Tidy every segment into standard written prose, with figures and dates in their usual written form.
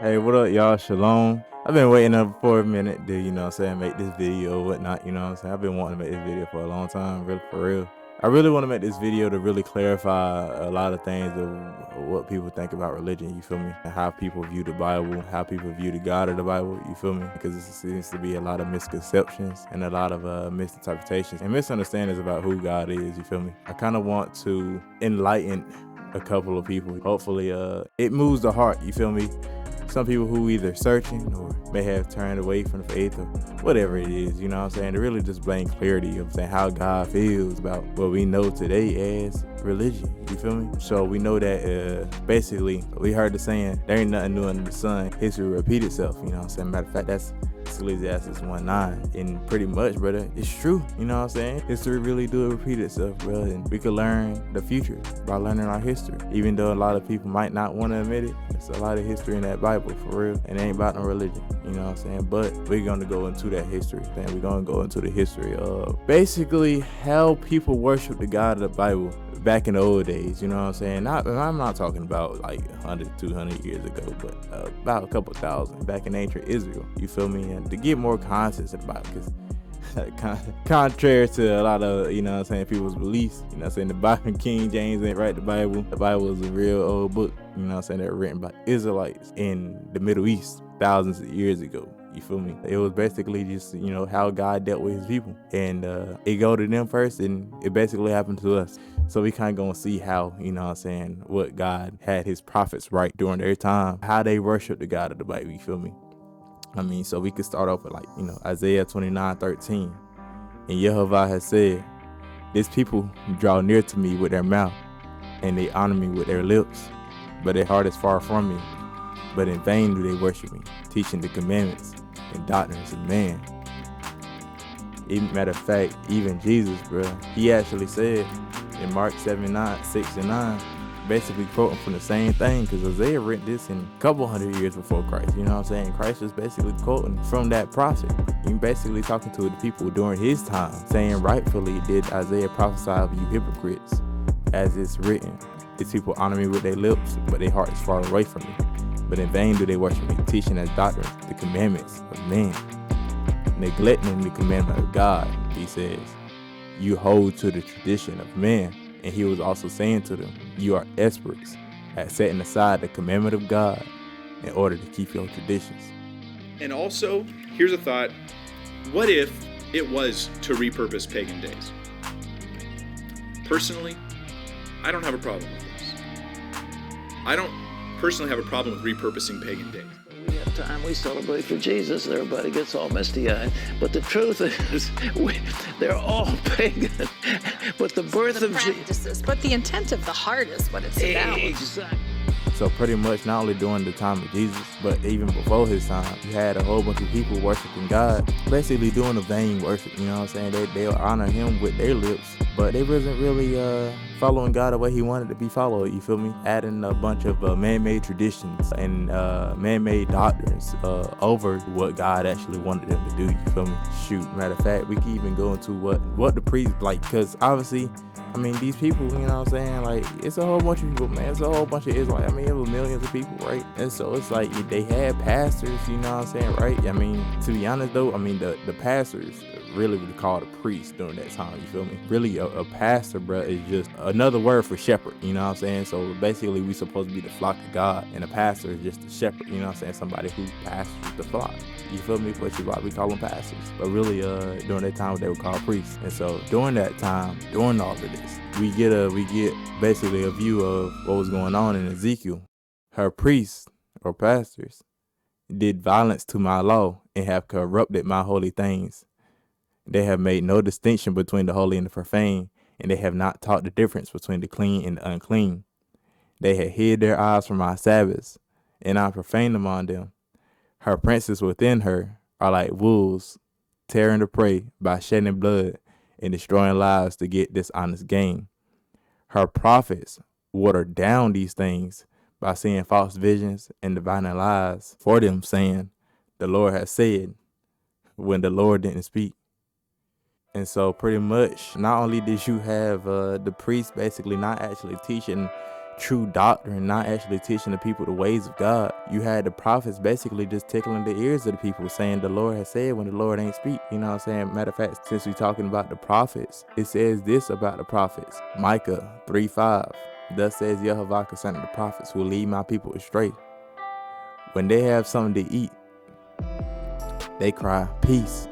Hey, what up, y'all? Shalom. I've been waiting up for a minute to, make this video or whatnot, I've been wanting to make this video for a long time, really, for real. I really want to make this video to really clarify a lot of things of what people think about religion, you feel me? And how people view the Bible, how people view the God of the Bible, you feel me? Because there seems to be a lot of misconceptions and a lot of misinterpretations and misunderstandings about who God is, you feel me? I kind of want to enlighten a couple of people. Hopefully, it moves the heart, you feel me? Some people who either searching or may have turned away from the faith or whatever it is, to really just bring clarity of saying how God feels about what we know today as religion, you feel me? So we know that basically we heard the saying, there ain't nothing new under the sun, history will repeat itself, Matter of fact, that's Ecclesiastes 1:9, and pretty much, brother, it's true, History really do repeat itself, bro, and we could learn the future by learning our history. Even though a lot of people might not want to admit it, it's a lot of history in that Bible, for real, and it ain't about no religion, but we're gonna go into that history, and we're gonna go into the history of basically how people worship the God of the Bible back in the old days, I'm not talking about like 100, 200 years ago, but about a couple thousand back in ancient Israel, you feel me? And to get more context about it, because contrary to a lot of, people's beliefs, the Bible, King James ain't write the Bible. The Bible is a real old book, that were written by Israelites in the Middle East thousands of years ago. You feel me? It was basically just, how God dealt with his people. And it go to them first, and it basically happened to us. So we kind of gonna see how, what God had his prophets write during their time, how they worship the God of the Bible, you feel me? So we could start off with Isaiah 29:13. And Yehovah has said, this people draw near to me with their mouth, and they honor me with their lips, but their heart is far from me. But in vain do they worship me, teaching the commandments and doctrines of man. Matter of fact, even Jesus, bro, he actually said in Mark 7:6-9, basically quoting from the same thing, because Isaiah written this in a couple hundred years before Christ. Christ was basically quoting from that prophet. He basically talking to the people during his time, saying, rightfully did Isaiah prophesy of you hypocrites, as it's written, these people honor me with their lips, but their heart is far away from me. But in vain do they worship me, teaching as doctrines the commandments of men, neglecting the commandment of God. He says, you hold to the tradition of man. And he was also saying to them, you are experts at setting aside the commandment of God in order to keep your traditions. And also, here's a thought. What if it was to repurpose pagan days? Personally, I don't have a problem with this. I don't personally have a problem with repurposing pagan days. We have time, we celebrate for Jesus, everybody gets all misty-eyed. But the truth is, they're all pagan. But the birth of Jesus. But the intent of the heart is what it's about. Exactly. So pretty much not only during the time of Jesus, but even before his time, you had a whole bunch of people worshiping God, basically doing a vain worship, They'll honor him with their lips, but they wasn't really following God the way he wanted to be followed, you feel me? Adding a bunch of man-made traditions and man-made doctrines over what God actually wanted them to do, you feel me? Shoot, matter of fact, we can even go into what the priests, because obviously, these people, it's a whole bunch of people, man. It's a whole bunch of Israelites. It was millions of people, right? And so it's like they had pastors, right? To be honest though, the pastors really would call a priest during that time, you feel me? Really, a pastor, bro, is just another word for shepherd, So basically, we supposed to be the flock of God, and a pastor is just a shepherd, Somebody who pastors the flock. You feel me? Which is why we call them pastors. But really, during that time, they were called priests. And so during that time, during all of this, we get basically a view of what was going on in Ezekiel. Her priests or pastors did violence to my law and have corrupted my holy things. They have made no distinction between the holy and the profane, and they have not taught the difference between the clean and the unclean. They had hid their eyes from my Sabbaths, and I profaned among them. Her princes within her are like wolves, tearing the prey by shedding blood and destroying lives to get dishonest gain. Her prophets water down these things by seeing false visions and divining lies for them, saying, the Lord has said, when the Lord didn't speak. And so pretty much, not only did you have the priests basically not actually teaching true doctrine, not actually teaching the people the ways of God. You had the prophets basically just tickling the ears of the people, saying the Lord has said when the Lord ain't speak. You know what I'm saying? Matter of fact, since we talking about the prophets, it says this about the prophets. Micah 3:5. Thus says Yehovah concerning the prophets who lead my people astray. When they have something to eat, they cry peace.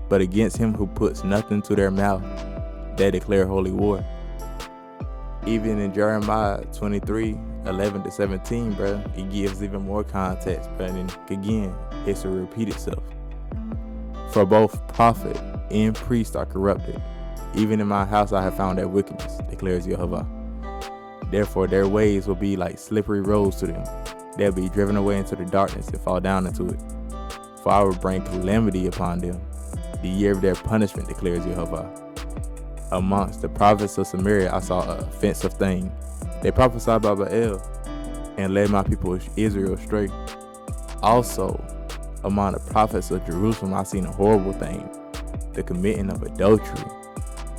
But against him who puts nothing to their mouth, they declare holy war. Even in Jeremiah 23:11-17, bro, it gives even more context, but then again, history repeat itself. For both prophet and priest are corrupted. Even in my house I have found their wickedness, declares Yehovah. Therefore their ways will be like slippery roads to them. They'll be driven away into the darkness and fall down into it. For I will bring calamity upon them, the year of their punishment, declares Yehovah. Amongst the prophets of Samaria I saw an offensive thing. They prophesied by Baal and led my people Israel astray. Also, among the prophets of Jerusalem I seen a horrible thing, the committing of adultery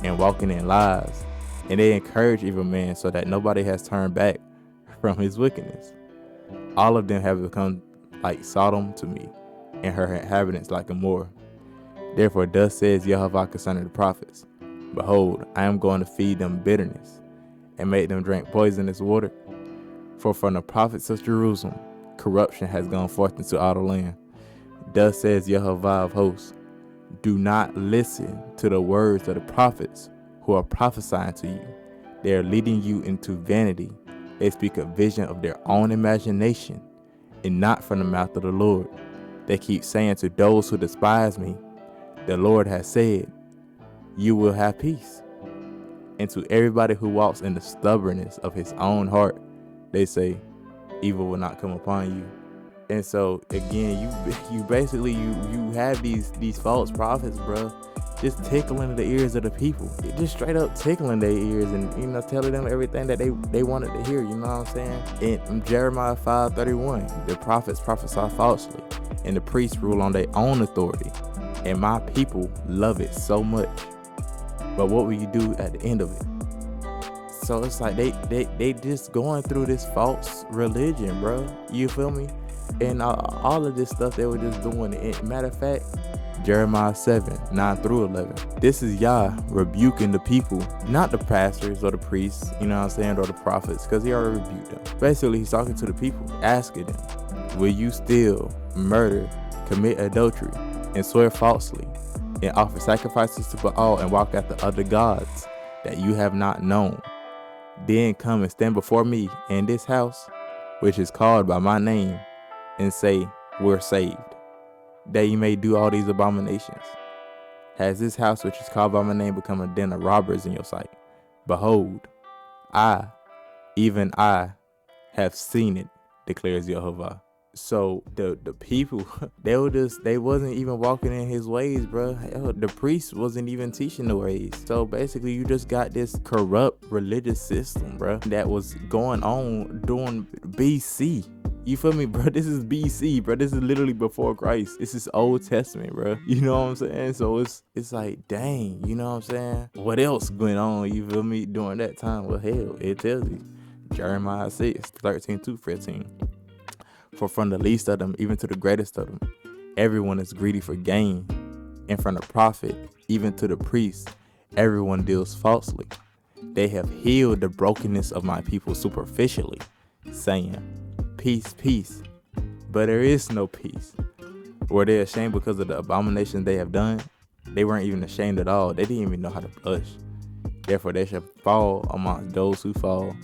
and walking in lies. And they encourage evil men so that nobody has turned back from his wickedness. All of them have become like Sodom to me, and her inhabitants like Gomorrah. Therefore thus says Yehovah concerning the prophets, behold, I am going to feed them bitterness, and make them drink poisonous water. For from the prophets of Jerusalem, corruption has gone forth into all the land. Thus says Yehovah of hosts, do not listen to the words of the prophets who are prophesying to you. They are leading you into vanity. They speak a vision of their own imagination, and not from the mouth of the Lord. They keep saying to those who despise me, the Lord has said, you will have peace. And to everybody who walks in the stubbornness of his own heart, they say, evil will not come upon you. And so again, you basically have these false prophets, bro, just tickling the ears of the people. Just straight up tickling their ears and, telling them everything that they wanted to hear, you know what I'm saying? In Jeremiah 5:31, the prophets prophesy falsely, and the priests rule on their own authority. And my people love it so much. But what will you do at the end of it? So it's like they just going through this false religion, bro. You feel me? And all of this stuff they were just doing. And matter of fact, Jeremiah 7:9-11. This is Yah rebuking the people, not the pastors or the priests, you know what I'm saying, or the prophets, because he already rebuked them. Basically, he's talking to the people, asking them, will you steal, murder, commit adultery, and swear falsely, and offer sacrifices to Baal and walk after other gods that you have not known? Then come and stand before me in this house, which is called by my name, and say, we're saved, that you may do all these abominations. Has this house which is called by my name become a den of robbers in your sight? Behold, I, even I, have seen it, declares Yehovah. So the people, they wasn't even walking in his ways, bro. Hell, the priest wasn't even teaching the ways. So basically, you just got this corrupt religious system, bro, that was going on during BC. You feel me, bro? This is BC, bro. This is literally before Christ. This is Old Testament, bro. You know what I'm saying? So it's like, dang, you know what I'm saying? What else went on, you feel me, during that time? Well, hell, it tells you. Jeremiah 6:13-15. For from the least of them, even to the greatest of them, everyone is greedy for gain. And from the prophet, even to the priest, everyone deals falsely. They have healed the brokenness of my people superficially, saying, peace, peace. But there is no peace. Were they ashamed because of the abominations they have done? They weren't even ashamed at all. They didn't even know how to blush. Therefore they shall fall amongst those who fall.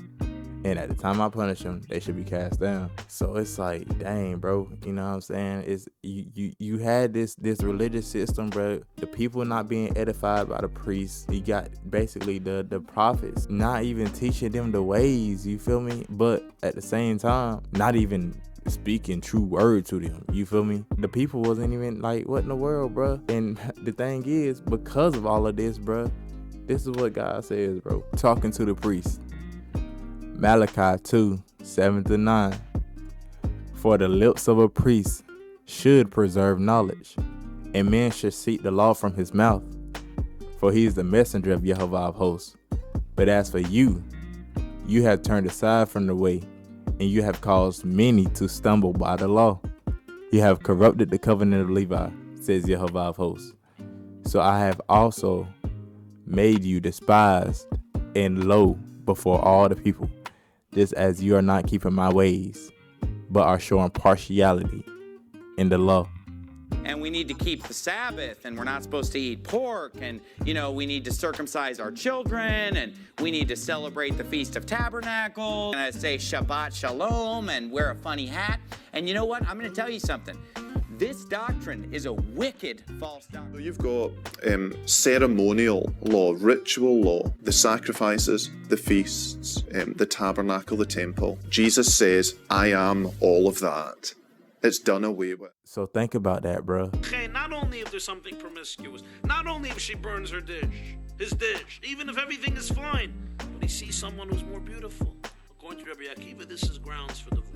And at the time I punish them, they should be cast down. So it's like, dang, bro, you know what I'm saying? It's you had this religious system, bro. The people not being edified by the priests. You got basically the prophets not even teaching them the ways, you feel me? But at the same time, not even speaking true word to them, you feel me? The people wasn't even like, what in the world, bro? And the thing is, because of all of this, bro, this is what God says, bro. Talking to the priests. Malachi 2:7-9. For the lips of a priest should preserve knowledge, and men should seek the law from his mouth, for he is the messenger of Yehovah of hosts. But as for you, You have turned aside from the way, and you have caused many to stumble by the law. You have corrupted the covenant of Levi, says Jehovah of hosts. So I have also made you despised and low before all the people, just as you are not keeping my ways, but are showing partiality in the law. And we need to keep the Sabbath, and we're not supposed to eat pork, and, we need to circumcise our children, and we need to celebrate the Feast of Tabernacles, and I say Shabbat Shalom, and wear a funny hat. And you know what? I'm going to tell you something. This doctrine is a wicked false doctrine. You've got ceremonial law, ritual law, the sacrifices, the feasts, the tabernacle, the temple. Jesus says, I am all of that. It's done away with. So think about that, bro. Okay, not only if there's something promiscuous, not only if she burns his dish, even if everything is fine, but he sees someone who's more beautiful. According to Rabbi Akiva, this is grounds for divorce.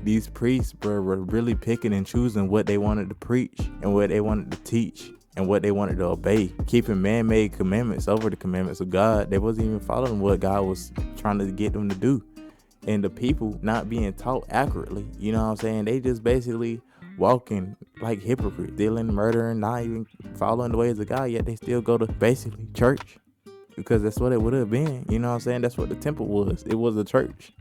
These priests, bro, were really picking and choosing what they wanted to preach and what they wanted to teach and what they wanted to obey, keeping man-made commandments over the commandments of God. They wasn't even following what God was trying to get them to do. And the people not being taught accurately, you know what I'm saying? They just basically walking like hypocrites, stealing, murdering, not even following the ways of God, yet they still go to basically church, because that's what it would have been, you know what I'm saying? That's what the temple was. It was a church.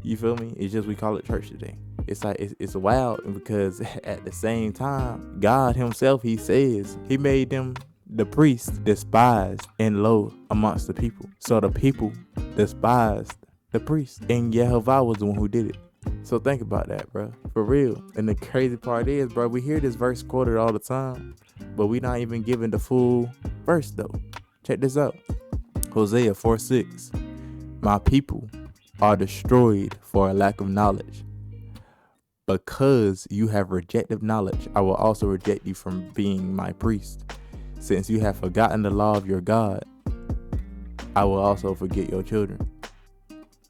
You feel me? It's just we call it church today. It's like it's wild, because at the same time, God himself, he says he made them, the priests, despised and low amongst the people. So the people despised the priest, and Jehovah was the one who did it. So think about that, bro, for real. And the crazy part is, bro, we hear this verse quoted all the time, but we not even given the full verse though. Check this out. Hosea 4:6. My people are destroyed for a lack of knowledge. Because you have rejected knowledge, I will also reject you from being my priest. Since you have forgotten the law of your God, I will also forget your children.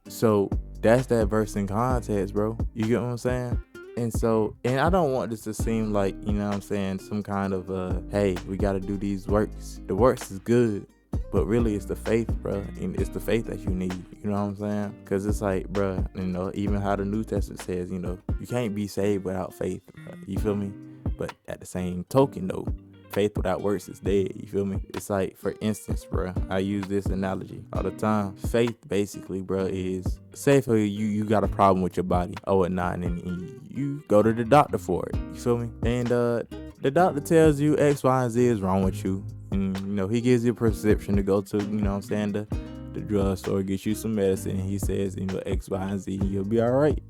So that's that verse in context, bro. You get what I'm saying? And I don't want this to seem like, you know what I'm saying, some kind of, hey, we got to do these works. The works is good, but really it's the faith, bro. And it's the faith that you need, you know what I'm saying? Because it's like, bro, even how the New Testament says, you can't be saved without faith, bro. You feel me? But at the same token, though, faith without works is dead. You feel me? It's like, for instance, bro, I use this analogy all the time. Faith, basically, bro, is, say for you got a problem with your body or whatnot, and you go to the doctor for it. You feel me? And the doctor tells you X, Y, and Z is wrong with you, and he gives you a prescription to go to, the drugstore, get you some medicine, and he says, X, Y, and Z, and you'll be all right.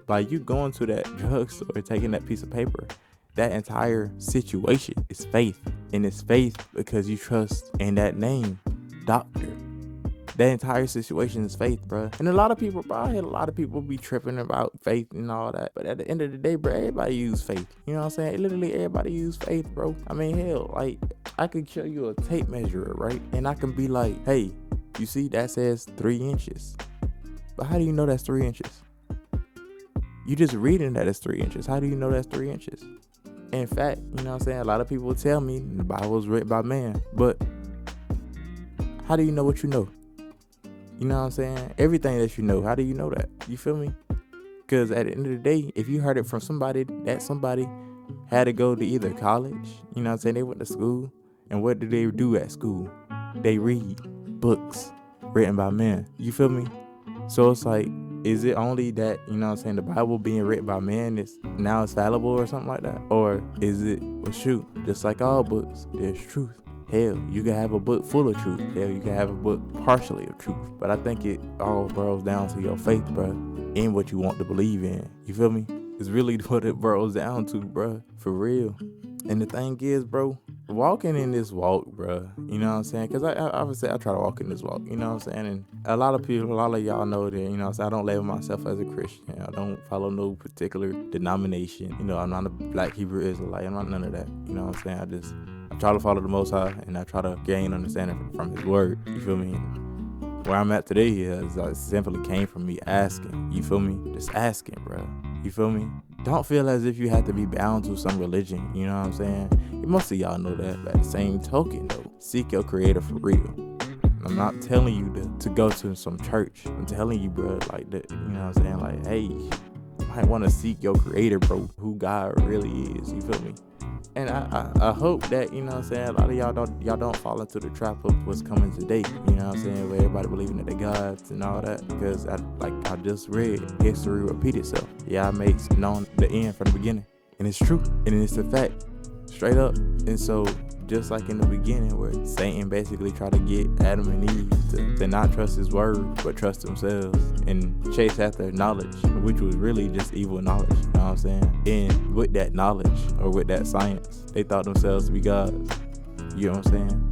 Like, you going to that drugstore, taking that piece of paper, that entire situation is faith. And it's faith because you trust in that name, doctor. That entire situation is faith, bro. And a lot of people, bro, I hear a lot of people be tripping about faith and all that. But at the end of the day, bro, everybody use faith. You know what I'm saying? Literally everybody use faith, bro. I mean, hell, like, I could show you a tape measure, right? And I can be like, hey, you see that says 3 inches. But how do you know that's 3 inches? You just reading that it's 3 inches. How do you know that's 3 inches? In fact, you know what I'm saying? A lot of people tell me the Bible was written by man. But how do you know what you know? You know what I'm saying? Everything that you know, how do you know that? You feel me? Because at the end of the day, if you heard it from somebody, that somebody had to go to either college, you know what I'm saying? They went to school. And what do they do at school? They read books written by men. You feel me? So it's like, is it only that, you know what I'm saying, the Bible being written by man is now it's fallible or something like that? Or is it, well, shoot, just like all books, there's truth. Hell, you can have a book full of truth. Hell, you can have a book partially of truth. But I think it all boils down to your faith, bro, in what you want to believe in. You feel me? It's really what it boils down to, bro, for real. And the thing is, bro, walking in this walk, bro, you know what I'm saying? Because I obviously I try to walk in this walk, you know what I'm saying? And a lot of y'all know that, you know what I'm saying? I don't label myself as a Christian. I don't follow no particular denomination. You know, I'm not a Black Hebrew Israelite. I'm not none of that. You know what I'm saying? I try to follow the Most High, and I try to gain understanding from His Word. You feel me? Where I'm at today is I simply came from me asking. You feel me? Just asking, bro. You feel me? Don't feel as if you have to be bound to some religion. You know what I'm saying? Most of y'all know that. But at the same token, though, seek your creator for real. I'm not telling you to go to some church. I'm telling you, bro, like that, you know what I'm saying? Like, hey, you might want to seek your creator, bro, who God really is, you feel me? And I hope that, you know what I'm saying, a lot of y'all don't fall into the trap of what's coming today, you know what I'm saying, where everybody believing that they're gods and all that, because I just read, history repeat itself. Y'all makes known the end from the beginning, and it's true, and it's a fact, straight up. And so, just like in the beginning where Satan basically tried to get Adam and Eve to not trust his word, but trust themselves and chase after knowledge, which was really just evil knowledge, you know what I'm saying? And with that knowledge, or with that science, they thought themselves to be gods, you know what I'm saying?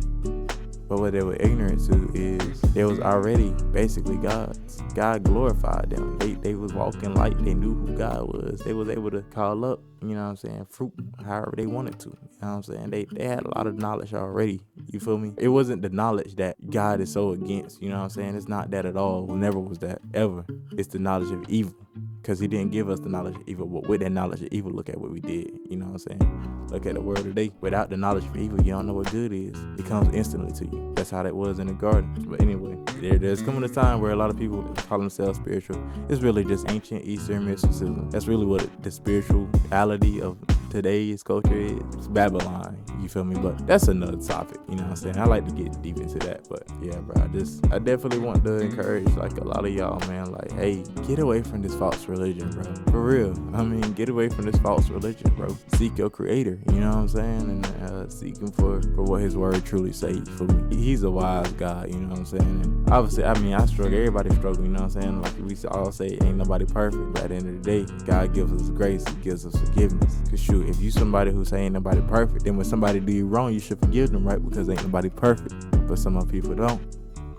But what they were ignorant to is they was already basically gods. God glorified them. They was walking light. They knew who God was. They was able to call up, you know what I'm saying, fruit however they wanted to. You know what I'm saying? They had a lot of knowledge already. You feel me? It wasn't the knowledge that God is so against. You know what I'm saying? It's not that at all. It never was that, ever. It's the knowledge of evil. Because he didn't give us the knowledge of evil. But with that knowledge of evil, look at what we did. You know what I'm saying? Look at the world today. Without the knowledge of evil, you don't know what good is. It comes instantly to you. That's how that was in the garden. But anyway, there's coming a time where a lot of people call themselves spiritual. It's really just ancient Eastern mysticism. That's really what the spirituality of today's culture is. It's Babylon. You feel me? But that's another topic. You know what I'm saying? I like to get deep into that. But yeah, bro, I definitely want to encourage like a lot of y'all, man. Like, hey, get away from this false religion, bro. For real. I mean, get away from this false religion, bro. Seek your creator. You know what I'm saying? And seek him for what his word truly say. For me, he's a wise God. You know what I'm saying? And obviously, I mean, I struggle. Everybody struggle. You know what I'm saying? Like we all say, ain't nobody perfect. But at the end of the day, God gives us grace. He gives us forgiveness. Cause shoot, if you somebody who say ain't nobody perfect, then when somebody do you wrong, you should forgive them, right? Because ain't nobody perfect. But some other people don't.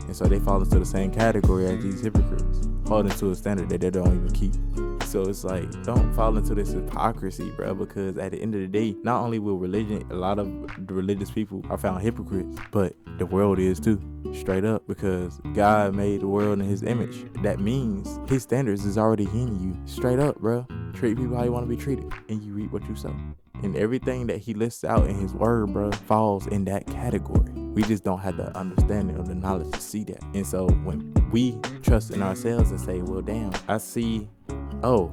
And so they fall into the same category as these hypocrites, holding to a standard that they don't even keep. So it's like, don't fall into this hypocrisy, bro, because at the end of the day, not only will religion, a lot of the religious people are found hypocrites, but the world is too, straight up, because God made the world in his image. That means his standards is already in you, straight up, bro. Treat people how you want to be treated, and you reap what you sow. And everything that he lists out in his word, bro, falls in that category. We just don't have the understanding or the knowledge to see that. And so when we trust in ourselves and say, well, damn, I see, oh,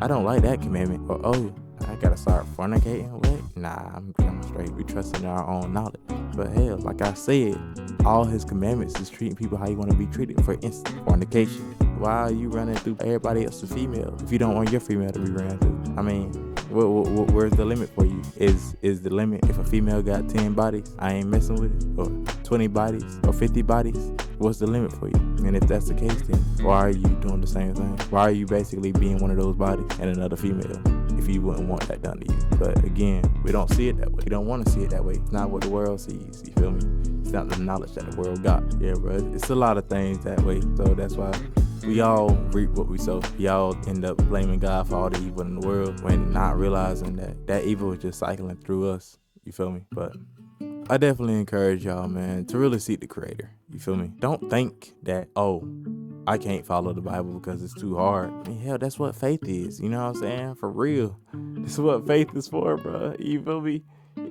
I don't like that commandment, or oh, I gotta start fornicating. What? Nah, I'm straight. We trust in our own knowledge. But hell, like I said, all his commandments is treating people how you want to be treated. For instance, fornication. Why are you running through everybody else's female if you don't want your female to be ran through? I mean, where's the limit for you? Is the limit if a female got 10 bodies, I ain't messing with it? Or 20 bodies? Or 50 bodies? What's the limit for you? And if that's the case, then why are you doing the same thing? Why are you basically being one of those bodies and another female if you wouldn't want that done to you? But again, we don't see it that way. We don't want to see it that way. It's not what the world sees. You feel me? It's not the knowledge that the world got. Yeah, bro. It's a lot of things that way. So that's why we all reap what we sow. Y'all end up blaming God for all the evil in the world when not realizing that evil is just cycling through us. You feel me? But I definitely encourage y'all, man, to really seek the creator. You feel me? Don't think that, oh, I can't follow the Bible because it's too hard. I mean, hell, that's what faith is. You know what I'm saying? For real. This is what faith is for, bro. You feel me?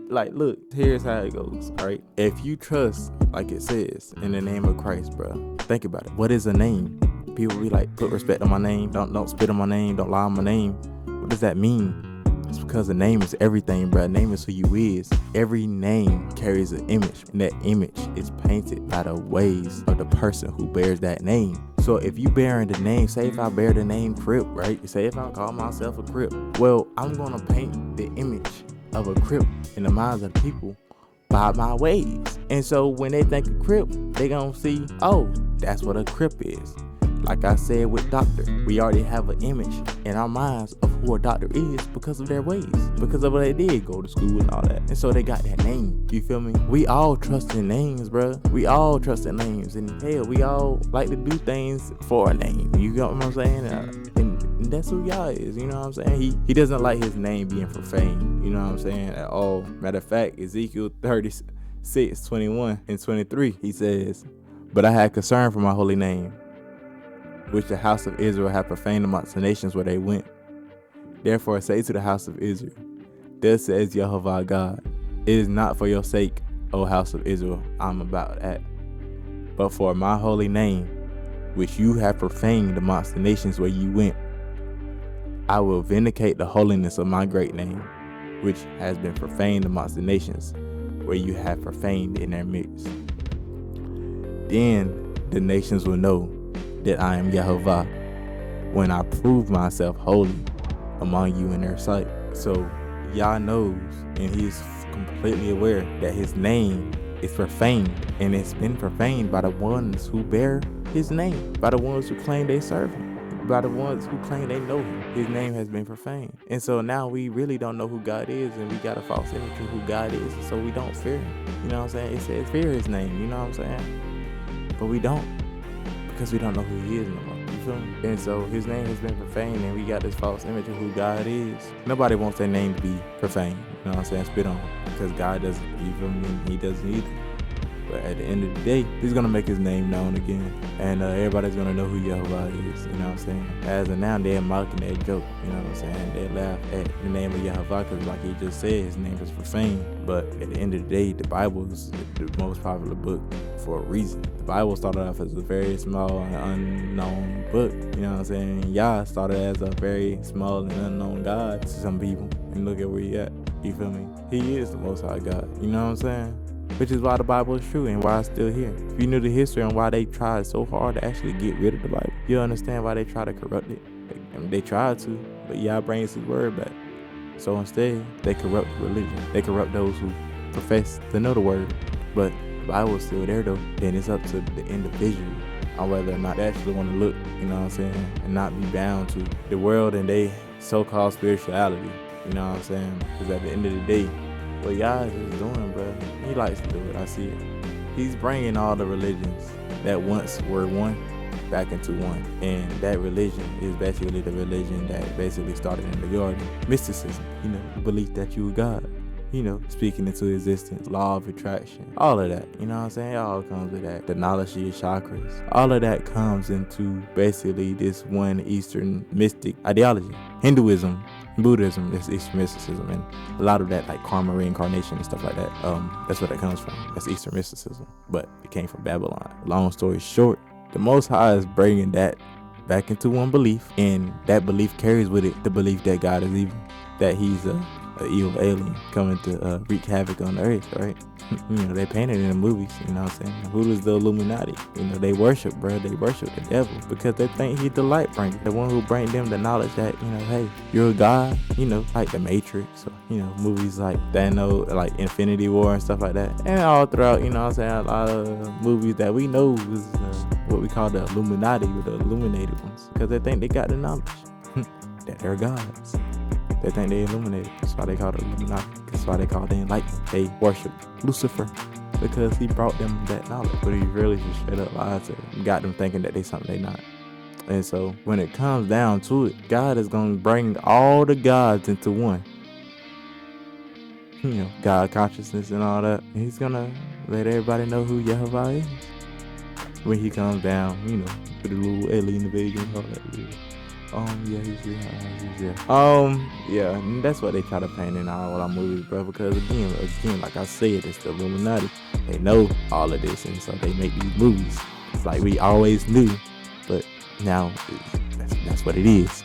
Like, look, here's how it goes, all right? If you trust, like it says, in the name of Christ, bro, think about it. What is a name? People be like, put respect on my name. Don't spit on my name. Don't lie on my name. What does that mean? It's because the name is everything, bro. Name is who you is. Every name carries an image, and that image is painted by the ways of the person who bears that name. So if you bearing the name, say if I bear the name Crip, right? Say if I call myself a Crip, well, I'm gonna paint the image of a Crip in the minds of the people by my ways. And so when they think of Crip, they gonna see, oh, that's what a Crip is. Like I said with doctor, we already have an image in our minds of who a doctor is because of their ways, because of what they did, go to school and all that. And so they got that name. You feel me? We all trust in names, bro. We all trust in names. And hell, we all like to do things for a name. You got what I'm saying? And that's who y'all is. You know what I'm saying? He doesn't like his name being profane. You know what I'm saying? At all. Matter of fact, Ezekiel 36, 21 and 23, he says, but I had concern for my holy name, which the house of Israel had profaned amongst the nations where they went. Therefore say to the house of Israel, thus says Jehovah God, it is not for your sake, O house of Israel, I'm about that, But for my holy name, which you have profaned amongst the nations where you went, I will vindicate the holiness of my great name, which has been profaned amongst the nations where you have profaned in their midst. Then the nations will know that I am Yehovah when I prove myself holy among you in their sight. So Yah knows, and he's completely aware that his name is profaned, and it's been profaned by the ones who bear his name, by the ones who claim they serve him, by the ones who claim they know him. His name has been profaned. And so now we really don't know who God is, and we got a false image of who God is, so we don't fear him. You know what I'm saying? It says fear his name, you know what I'm saying? But we don't, because we don't know who he is no more. You feel me? And so his name has been profaned, and we got this false image of who God is. Nobody wants their name to be profaned, you know what I'm saying? Spit on, because God doesn't, you feel me? He doesn't either. But at the end of the day, he's going to make his name known again. And everybody's going to know who Yehovah is, you know what I'm saying? As of now, they're mocking that joke, you know what I'm saying? They laugh at the name of Yehovah because, like he just said, his name is profaned. But at the end of the day, the Bible is the most popular book for a reason. The Bible started off as a very small and unknown book, you know what I'm saying? Yah started as a very small and unknown God to some people. And look at where he at, you feel me? He is the Most High God, you know what I'm saying? Which is why the Bible is true and why it's still here. If you knew the history and why they tried so hard to actually get rid of the Bible, you'll understand why they try to corrupt it. They tried to, but Yah brings his word back. So instead, they corrupt religion. They corrupt those who profess to know the word. But the Bible is still there though. Then it's up to the individual on whether or not they actually want to look, you know what I'm saying, and not be bound to the world and they so-called spirituality, you know what I'm saying? Because at the end of the day, what Yah is doing, bro, he likes to do it. I see it. He's bringing all the religions that once were one back into one. And that religion is basically the religion that basically started in the garden. Mysticism, you know, the belief that you were God, you know, speaking into existence, law of attraction, all of that, you know what I'm saying? It all comes with that. The knowledge of your chakras, all of that comes into basically this one Eastern mystic ideology. Hinduism, Buddhism is Eastern mysticism, and a lot of that, like karma, reincarnation, and stuff like that, that's where that comes from. That's Eastern mysticism, but it came from Babylon. Long story short, the Most High is bringing that back into one belief, and that belief carries with it the belief that God is evil, that he's a evil alien coming to wreak havoc on the earth, right? You know, they painted in the movies, you know what I'm saying? Who is the Illuminati? You know, they worship, bro. They worship the devil because they think he's the light bringer, the one who brings them the knowledge that, you know, hey, you're a god, you know, like the Matrix, or, you know, movies like Thanos, like Infinity War and stuff like that. And all throughout, you know what I'm saying, a lot of movies that we know is what we call the Illuminati, or the illuminated ones, because they think they got the knowledge that they're gods. They think they illuminated. That's why they call it Illuminati. That's why they call it the Enlightenment. They worship Lucifer because he brought them that knowledge. But he really just straight up lied to them. Got them thinking that they something they not. And so when it comes down to it, God is going to bring all the gods into one. You know, God consciousness and all that. And he's going to let everybody know who Yehovah is. When he comes down, you know, with the little alien invasion and all that. Yeah, and that's what they try to paint in all our movies, bro, because again, like I said, it's the Illuminati. They know all of this, and so they make these movies. It's like we always knew, but now that's what it is.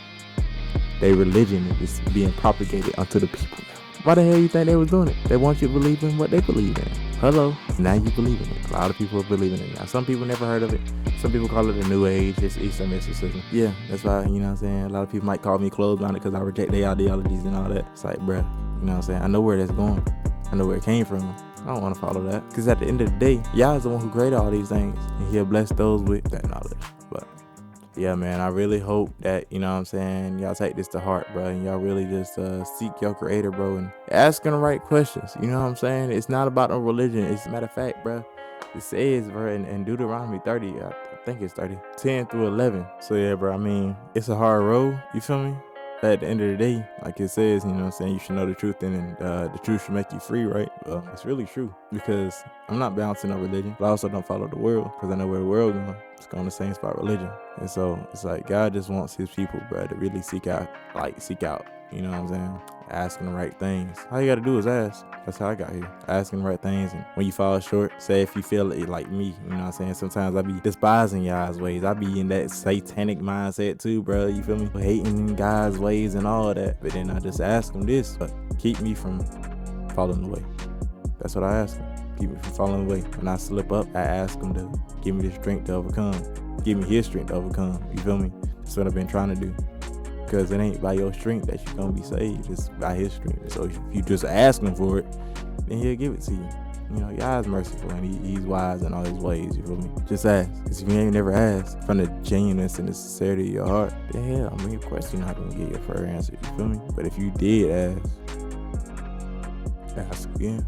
Their religion is being propagated onto the people now. Why the hell you think they was doing it? They want you to believe in what they believe in. Hello, now you believe in it. A lot of people are believing it now. Some people never heard of it. Some people call it a new age. It's Eastern mysticism. Yeah, that's why, you know what I'm saying? A lot of people might call me closed-minded because I reject their ideologies and all that. It's like, bruh, you know what I'm saying? I know where that's going. I know where it came from. I don't want to follow that. Because at the end of the day, Yah is the one who created all these things. And he'll bless those with that knowledge. But yeah, man, I really hope that, you know what I'm saying, y'all take this to heart, bro, and y'all really just seek your creator, bro, and asking the right questions, you know what I'm saying? It's not about no religion. It's a matter of fact, bro, it says, bro, in Deuteronomy 30, I think it's 30, 10 through 11. So yeah, bro, I mean, it's a hard road, you feel me? But at the end of the day, like it says, you know what I'm saying, you should know the truth, and the truth should make you free, right? Well, it's really true, because I'm not bound to no religion, but I also don't follow the world, because I know where the world's going. It's going the same spot, religion. And so it's like God just wants his people, bro, to really seek out, you know what I'm saying, asking the right things. All you gotta do is ask. That's how I got here. Asking the right things, and when you fall short, say if you feel it like me, you know what I'm saying? Sometimes I be despising y'all's ways. I be in that satanic mindset too, bro. You feel me? Hating God's ways and all that. But then I just ask him this, but keep me from falling away. That's what I ask him. Keep me from falling away. When I slip up, I ask him to give me the strength to overcome. Give me his strength to overcome. You feel me? That's what I've been trying to do. Because it ain't by your strength that you're going to be saved. It's by his strength. So if you just ask him for it, then he'll give it to you. You know, God's merciful and he's wise in all his ways. You feel me? Just ask. Because if you ain't never asked from the genuineness and the sincerity of your heart, then hell, I mean, of course you're not going to get your first answer. You feel me? But if you did ask again.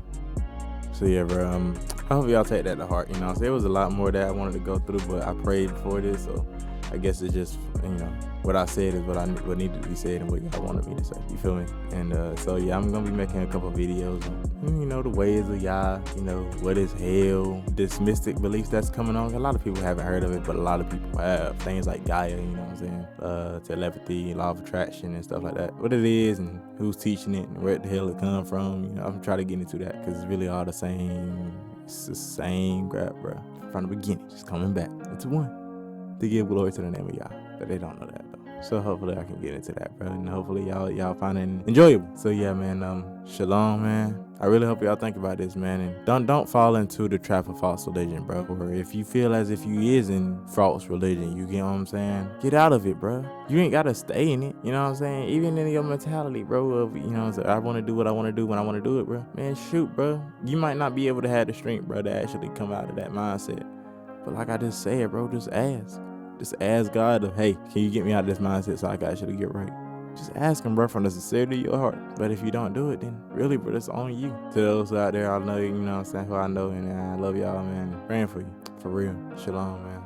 So yeah, bro, I hope y'all take that to heart. You know, so there was a lot more that I wanted to go through, but I prayed before this, so I guess it's just, you know, what I said is what needed to be said and what y'all wanted me to say. You feel me? And so yeah, I'm gonna be making a couple of videos on, you know, the ways of Yah, you know, what is hell, this mystic beliefs that's coming on. A lot of people haven't heard of it, but a lot of people have. Things like Gaia, you know what I'm saying? Telepathy, law of attraction and stuff like that. What it is and who's teaching it and where the hell it come from. You know, I'm trying to get into that because it's really all the same. It's the same crap, bro. From the beginning, just coming back into one. To give glory to the name of Yah, but they don't know that though. So hopefully I can get into that, bro, and hopefully y'all find it enjoyable. So yeah, man, shalom, man. I really hope y'all think about this, man, and don't fall into the trap of false religion, bro. Or if you feel as if you is in false religion, you get what I'm saying? Get out of it, bro. You ain't gotta stay in it. You know what I'm saying? Even in your mentality, bro, of, you know what I'm saying, I want to do what I want to do when I want to do it, bro. Man, shoot, bro. You might not be able to have the strength, bro, to actually come out of that mindset. But like I just said, bro, just ask. Just ask God, hey, can you get me out of this mindset so I can actually get right? Just ask him, bro, from the sincerity of your heart. But if you don't do it, then really, bro, it's on you. To those out there, I know, you know what I'm saying, who I know, and I love y'all, man. Praying for you. For real. Shalom, man.